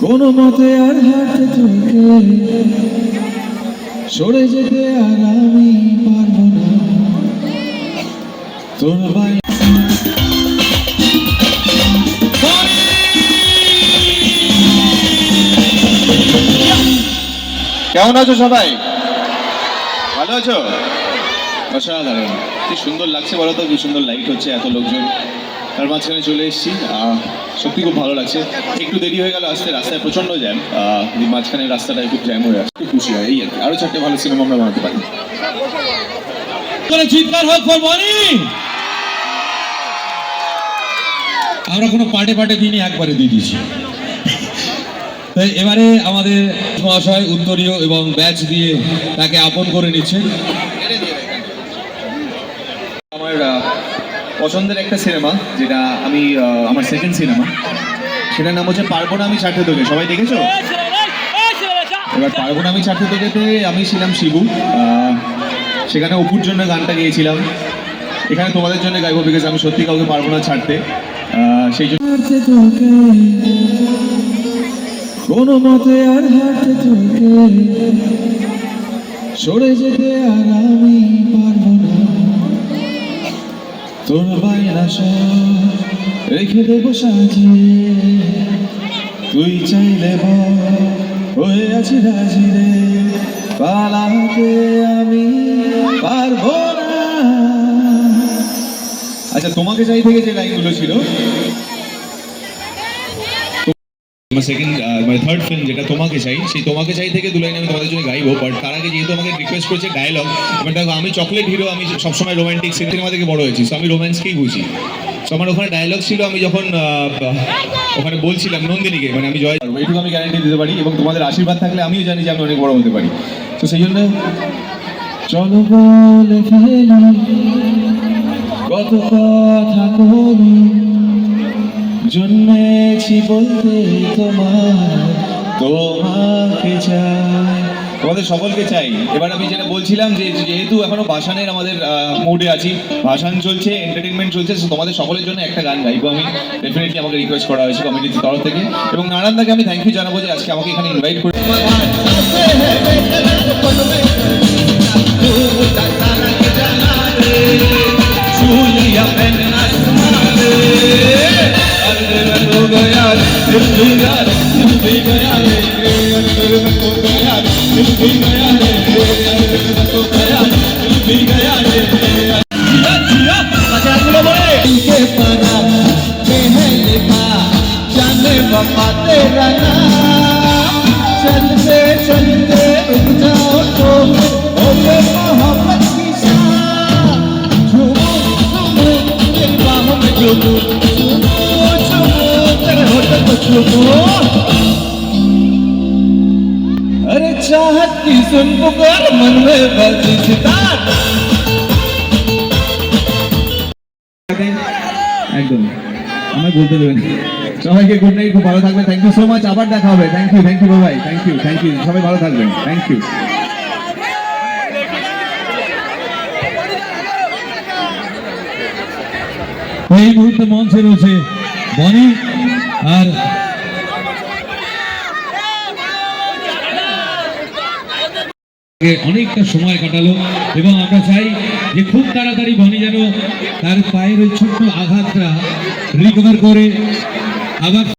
কোনো মতে আর হাঁটতে থেকে সরে যেতে আর আমি পারবো না তোর ভাই। কেমন আছো সবাই? ভালো আছো? অসাধারণ, কি সুন্দর লাগছে বলো তো, কি সুন্দর লাইট হচ্ছে, এত লোকজন তার মাঝখানে চলে এসেছি। সত্যি খুব ভালো লাগছে। একটু দেরি হয়ে গেল আসতে, রাস্তায় প্রচন্ড জ্যাম, মাঝখানে রাস্তাটা একটু জ্যাম হয়ে আসছে, খুশি হয় এই আর কি। আরো 4টে ভালো সিনেমা আমরা বানাতে পারি। চিৎকার হোক ফর বনি। আমরা কোনো পার্টে পার্টে দিইনি, একবারে দিয়ে দিয়েছি। এবারে আমাদের মহাশয় উত্তরীয় এবং ব্যাচ দিয়ে তাকে আপন করে নিচ্ছে। আমার পছন্দের একটা সিনেমা, যেটা আমি আমার সেকেন্ড সিনেমা, সেটার নাম হচ্ছে পারবো না আমি ছাড়তে তোকে। সবাই দেখেছো? এবার পারবো না আমি ছাড়তে তোকেতে আমি ছিলাম শিবু। সেখানে অপুর জন্য গানটা গেয়েছিলাম, এখানে তোমাদের জন্য গাইবো, বিকজ আমি সত্যি কাউকে পারবো না ছাড়তে। সেই জন্য কোনো মতে আর হাঁটতে থেকে সরে যেতে আর আমি পারবো না তোর বাইনা সব রেখে দেবো সাজিয়ে। তুই চাইলে হয়ে আছি রাজি রে, পালাতে আমি পারবো না। আচ্ছা, তোমাকে চাই থেকে যে লাইনগুলো ছিল, আমার সেকেন্ড মানে থার্ড ফিল্ম যেটা তোমাকে চাই, সেই তোমাকে চাই থেকে 2 লাইন আমি তোমাদের জন্য গাইবো। বাট তার আগে যেহেতু আমাকে রিকোয়েস্ট করেছে ডায়লগ, এবার দেখো আমি চকলেট হিরো, আমি সবসময় রোমান্টিক সিনেমা থেকে বড় হয়েছি, সো আমি রোম্যান্সকেই বুঝি। সো আমার ওখানে ডায়লগ ছিল, আমি যখন ওখানে বলছিলাম নন্দিনীকে, মানে আমি জয়, এইটুকু আমি গ্যারান্টি দিতে পারি, এবং তোমাদের আশীর্বাদ থাকলে আমিও জানি যে আমি অনেক বড় হতে পারি। তো সেই জন্য চলো বলে ফেলি কত কথা বলি, জন্মেছি বলতে তোমাকে চাই, তোমাদের সকলকে চাই। এবার আমি যেটা বলছিলাম যে যেহেতু এখনো ভাসানের আমাদের মুডে আছি, ভাসান চলছে, এন্টারটেনমেন্ট চলছে, তো তোমাদের সকলের জন্য একটা গান গাইবো আমি। ডেফিনেটলি আমাকে রিকোয়েস্ট করা হয়েছে কমিটির তরফ থেকে, এবং নারায়ণদাকে আমি থ্যাংক ইউ জানাবো যে আজকে আমাকে এখানে ইনভাইট করে। तेरा नाम चलते चलते रुक जाओ तो होगे मोहब्बत की शाम। झूमो झूमो तेरी बाहों में झूमो, झूमो झूमो तेरे होठों को झूमो। अरे चाहत की सुन पुकार मन में बजी सितार। একদম আমায় বলতে দেবেন। সবাইকে গুড নাইট, খুব ভালো থাকবেন। থ্যাংক ইউ সো মাচ, আবার দেখা হবে। Thank you Babai, thank you, সবাই ভালো থাকবেন। Thank you. এই মুহূর্তে মঞ্চে রয়েছে বনি, আর অনেকটা সময় কাটালো, এবং আমরা চাই যে খুব তাড়াতাড়ি বনি যেন তার পায়ের ওই ছোট্ট আঘাতটা রিকভার করে আবার